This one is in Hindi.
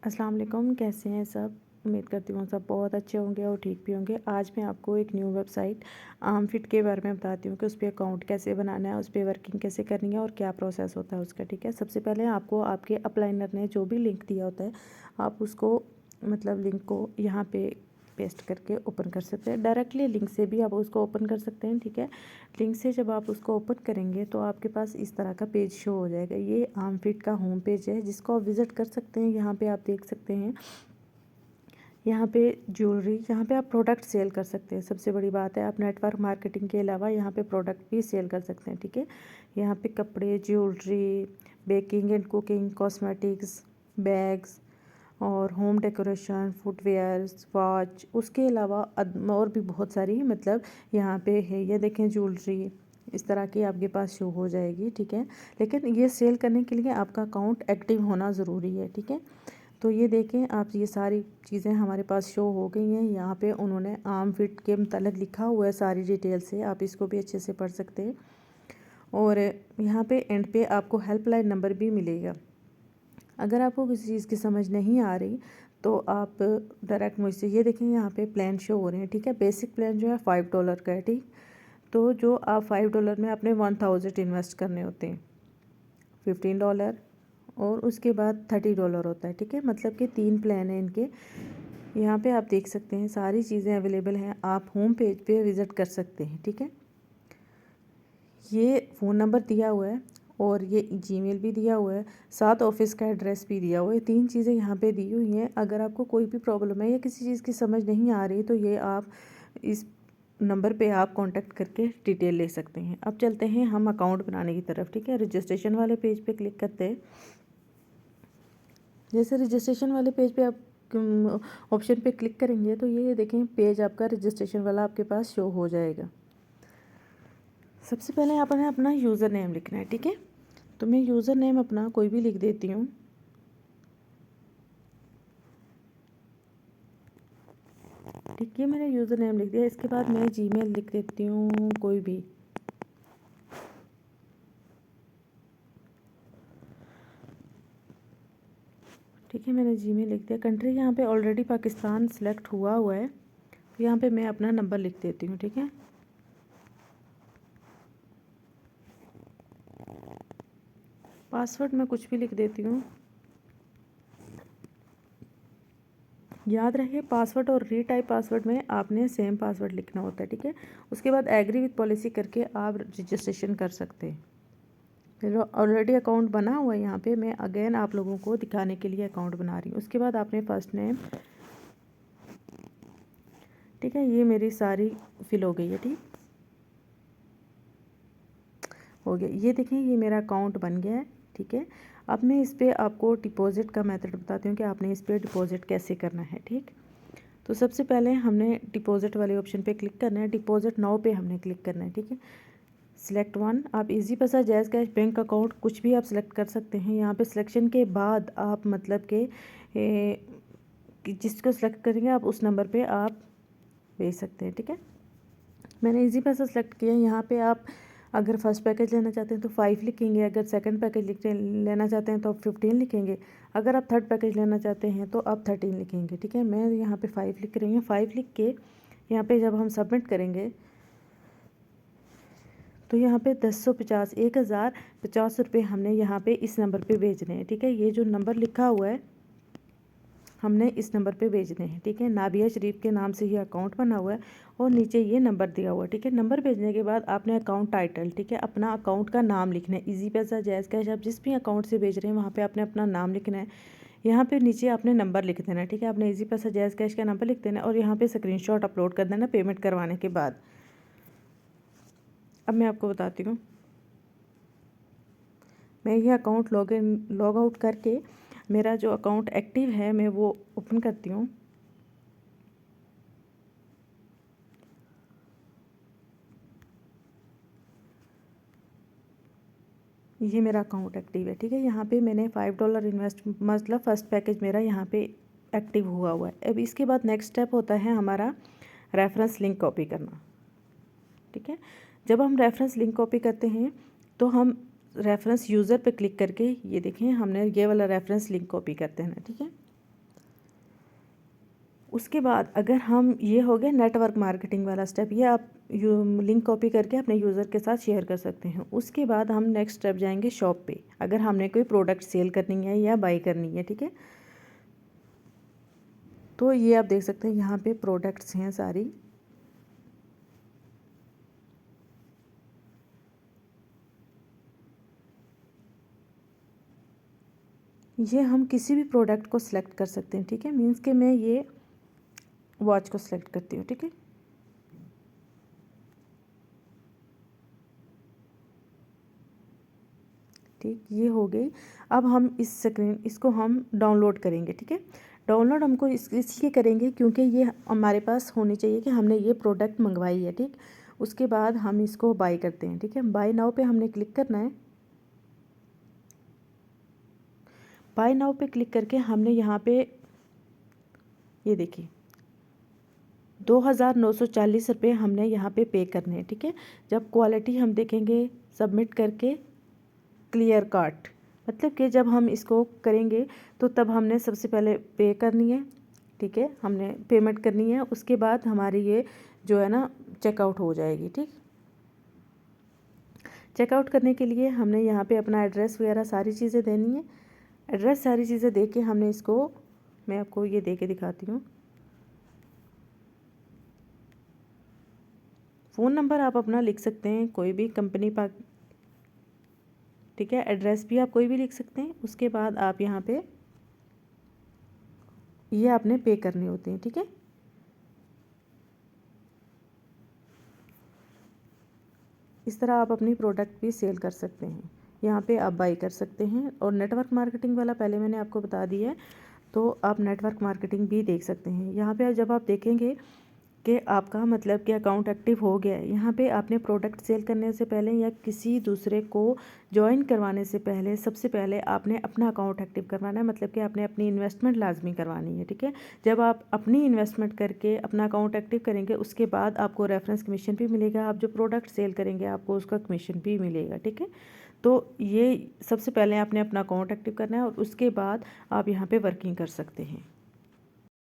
अस्सलाम वालेकुम, कैसे हैं सब। उम्मीद करती हूँ सब बहुत अच्छे होंगे और ठीक भी होंगे। आज मैं आपको एक न्यू वेबसाइट आर्मफिट के बारे में बताती हूँ कि उस पर अकाउंट कैसे बनाना है, उस पर वर्किंग कैसे करनी है और क्या प्रोसेस होता है उसका। ठीक है, सबसे पहले आपको आपके अपलाइनर ने जो भी लिंक दिया होता है आप उसको लिंक को यहाँ पे पेस्ट करके ओपन कर सकते हैं। डायरेक्टली लिंक से भी आप उसको ओपन कर सकते हैं। ठीक है, लिंक से जब आप उसको ओपन करेंगे तो आपके पास इस तरह का पेज शो हो जाएगा। ये आर्मफिट का होम पेज है जिसको आप विज़िट कर सकते हैं। यहाँ पे आप देख सकते हैं, यहाँ पे ज्वेलरी, यहाँ पे आप प्रोडक्ट सेल कर सकते हैं। सबसे बड़ी बात है, आप नेटवर्क मार्केटिंग के अलावा यहाँ पे प्रोडक्ट भी सेल कर सकते हैं। ठीक है, यहाँ पे कपड़े, jewellery, baking and cooking, cosmetics, bags और होम डेकोरेशन, फुटवेयर्स, वॉच, उसके अलावा और भी बहुत सारी यहाँ पे है। ये देखें, ज्वेलरी इस तरह की आपके पास शो हो जाएगी। ठीक है, लेकिन ये सेल करने के लिए आपका अकाउंट एक्टिव होना ज़रूरी है। ठीक है, तो ये देखें आप, ये सारी चीज़ें हमारे पास शो हो गई हैं। यहाँ पे उन्होंने आर्मफिट के मतलब लिखा हुआ है सारी डिटेल से, आप इसको भी अच्छे से पढ़ सकते हैं। और यहाँ पे एंड पे आपको हेल्पलाइन नंबर भी मिलेगा। अगर आपको किसी चीज़ की समझ नहीं आ रही तो आप डायरेक्ट मुझसे, ये देखें यहाँ पे प्लान शो हो रहे हैं। ठीक है, बेसिक प्लान जो है $5 का है। ठीक, तो जो आप $5 में अपने 1000 इन्वेस्ट करने होते हैं, $15 और उसके बाद $30 होता है। ठीक है, मतलब कि 3 प्लान हैं इनके। यहाँ पे आप देख सकते हैं सारी चीज़ें अवेलेबल हैं, आप होम पेज पे विज़िट कर सकते हैं। ठीक है, ये फ़ोन नंबर दिया हुआ है और ये जीमेल भी दिया हुआ है, साथ ऑफिस का एड्रेस भी दिया हुआ है। 3 चीज़ें यहाँ पे दी हुई हैं। अगर आपको कोई भी प्रॉब्लम है या किसी चीज़ की समझ नहीं आ रही तो ये आप इस नंबर पे आप कांटेक्ट करके डिटेल ले सकते हैं। अब चलते हैं हम अकाउंट बनाने की तरफ। ठीक है, रजिस्ट्रेशन वाले पेज पे क्लिक करते हैं। जैसे रजिस्ट्रेशन वाले पेज पे आप ऑप्शन पे क्लिक करेंगे तो ये देखें पेज आपका रजिस्ट्रेशन वाला आपके पास शो हो जाएगा। सबसे पहले आपने अपना यूज़र नेम लिखना है। ठीक है, तो मैं यूज़र नेम अपना कोई भी लिख देती हूँ। ठीक है, मैंने यूज़र नेम लिख दिया। इसके बाद मैं जीमेल लिख देती हूँ कोई भी। ठीक है, मैंने जीमेल लिख दिया। कंट्री यहाँ पे ऑलरेडी पाकिस्तान सेलेक्ट हुआ है, तो यहाँ पे मैं अपना नंबर लिख देती हूँ। ठीक है, पासवर्ड मैं कुछ भी लिख देती हूँ। याद रहे, पासवर्ड और रीटाइप पासवर्ड में आपने सेम पासवर्ड लिखना होता है। ठीक है, उसके बाद एग्री विथ पॉलिसी करके आप रजिस्ट्रेशन कर सकते हैं। फिर ऑलरेडी अकाउंट बना हुआ है। यहाँ पे मैं अगेन आप लोगों को दिखाने के लिए अकाउंट बना रही हूँ। उसके बाद आपने फर्स्ट नेम, ठीक है, ये मेरी सारी फिल हो गई है। ठीक हो गया, ये देखें ये मेरा अकाउंट बन गया है। ठीक है, अब मैं इस पर आपको डिपॉज़िट का मेथड बताती हूँ कि आपने इस पर डिपॉज़िट कैसे करना है। ठीक, तो सबसे पहले हमने डिपॉज़िट वाले ऑप्शन पे क्लिक करना है। डिपॉज़िट नाउ पे हमने क्लिक करना है। ठीक है, सिलेक्ट वन, आप इजी पैसा, जैज़ कैश, बैंक अकाउंट कुछ भी आप सिलेक्ट कर सकते हैं। यहाँ पे सिलेक्शन के बाद आप कि जिसको सिलेक्ट करेंगे आप उस नंबर पे आप भेज सकते हैं। ठीक है, मैंने इजी पैसा सेलेक्ट किया। यहाँ पे आप अगर फर्स्ट पैकेज लेना चाहते हैं तो 5 लिखेंगे, अगर सेकंड पैकेज लेना चाहते हैं तो आप 15 लिखेंगे, अगर आप थर्ड पैकेज लेना चाहते हैं तो आप 13 लिखेंगे। ठीक है, मैं यहाँ पे 5 लिख रही हूँ। 5 लिख के यहाँ पे जब हम सबमिट करेंगे तो यहाँ पे 1050 हमने यहाँ पे इस नंबर पे भेजने हैं। ठीक है, ये जो नंबर लिखा हुआ है हमने इस नंबर पे भेजने हैं। ठीक है, नाबिया शरीफ के नाम से ये अकाउंट बना हुआ है और नीचे ये नंबर दिया हुआ है। ठीक है, नंबर भेजने के बाद आपने अकाउंट टाइटल, ठीक है, अपना अकाउंट का नाम लिखना है। इजी पैसा, जैज़ कैश, आप जिस भी अकाउंट से भेज रहे हैं वहाँ पे आपने अपना नाम लिखना है। यहाँ पे नीचे आपने नंबर लिख देना है। ठीक है, आपने इजी पैसा, जैज़ कैश का नंबर लिख देना है और यहाँ पे स्क्रीनशॉट अपलोड कर देना पेमेंट करवाने के बाद। अब मैं आपको बताती हूँ, मैं ये अकाउंट लॉग आउट करके मेरा जो अकाउंट एक्टिव है मैं वो ओपन करती हूँ। ये मेरा अकाउंट एक्टिव है। ठीक है, यहाँ पे मैंने $5 इन्वेस्ट, मतलब फ़र्स्ट पैकेज मेरा यहाँ पे एक्टिव हुआ है। अब इसके बाद नेक्स्ट स्टेप होता है हमारा रेफरेंस लिंक कॉपी करना। ठीक है, जब हम रेफरेंस लिंक कॉपी करते हैं तो हम रेफरेंस यूज़र पे क्लिक करके, ये देखें हमने ये वाला रेफरेंस लिंक कॉपी करते हैं। ठीक है, उसके बाद अगर हम, ये हो गया नेटवर्क मार्केटिंग वाला स्टेप, ये आप लिंक कॉपी करके अपने यूज़र के साथ शेयर कर सकते हैं। उसके बाद हम नेक्स्ट स्टेप जाएंगे शॉप पे, अगर हमने कोई प्रोडक्ट सेल करनी है या बाई करनी है, ठीक है। तो ये आप देख सकते हैं यहाँ पे प्रोडक्ट्स हैं सारी। ये हम किसी भी प्रोडक्ट को सिलेक्ट कर सकते हैं, ठीक है। मीन्स कि मैं ये वॉच को सिलेक्ट करती हूँ, ठीक है। ठीक, ये हो गई। अब हम इसको हम डाउनलोड करेंगे, ठीक है। डाउनलोड हमको इसलिए करेंगे क्योंकि ये हमारे पास होनी चाहिए कि हमने ये प्रोडक्ट मंगवाई है, ठीक। उसके बाद हम इसको बाय करते हैं, ठीक है। बाय नाउ पे हमने क्लिक करना है। बाय नाउ पे क्लिक करके हमने यहाँ पे, ये देखिए 2,940 रुपये हमने यहाँ पे पे करने हैं, ठीक है। जब क्वालिटी हम देखेंगे सबमिट करके क्लियर कार्ट, मतलब कि जब हम इसको करेंगे तो तब हमने सबसे पहले पे करनी है, ठीक है। हमने पेमेंट करनी है, उसके बाद हमारी ये जो है ना चेकआउट हो जाएगी, ठीक। चेकआउट करने के लिए हमने यहाँ पे अपना एड्रेस वगैरह सारी चीज़ें देनी है। एड्रेस सारी चीज़ें दे के हमने इसको, मैं आपको ये दे के दिखाती हूँ। फ़ोन नंबर आप अपना लिख सकते हैं, कोई भी कंपनी ठीक है। एड्रेस भी आप कोई भी लिख सकते हैं। उसके बाद आप यहाँ पे ये आपने पे करने होते हैं, ठीक है। इस तरह आप अपनी प्रोडक्ट भी सेल कर सकते हैं। यहाँ पे आप बाई कर सकते हैं। और नेटवर्क मार्केटिंग वाला पहले मैंने आपको बता दिया है, तो आप नेटवर्क मार्केटिंग भी देख सकते हैं। यहाँ पे जब आप देखेंगे कि आपका मतलब कि अकाउंट एक्टिव हो गया है, यहाँ पे आपने प्रोडक्ट सेल करने से पहले या किसी दूसरे को ज्वाइन करवाने से पहले सबसे पहले आपने अपना अकाउंट एक्टिव करवाना है, मतलब कि आपने अपनी इन्वेस्टमेंट लाजमी करवानी है, ठीक है। जब आप अपनी इन्वेस्टमेंट करके अपना अकाउंट एक्टिव करेंगे, उसके बाद आपको रेफरेंस कमीशन भी मिलेगा। आप जो प्रोडक्ट सेल करेंगे आपको उसका कमीशन भी मिलेगा, ठीक है। तो ये सबसे पहले आपने अपना अकाउंट एक्टिव करना है और उसके बाद आप यहाँ पर वर्किंग कर सकते हैं।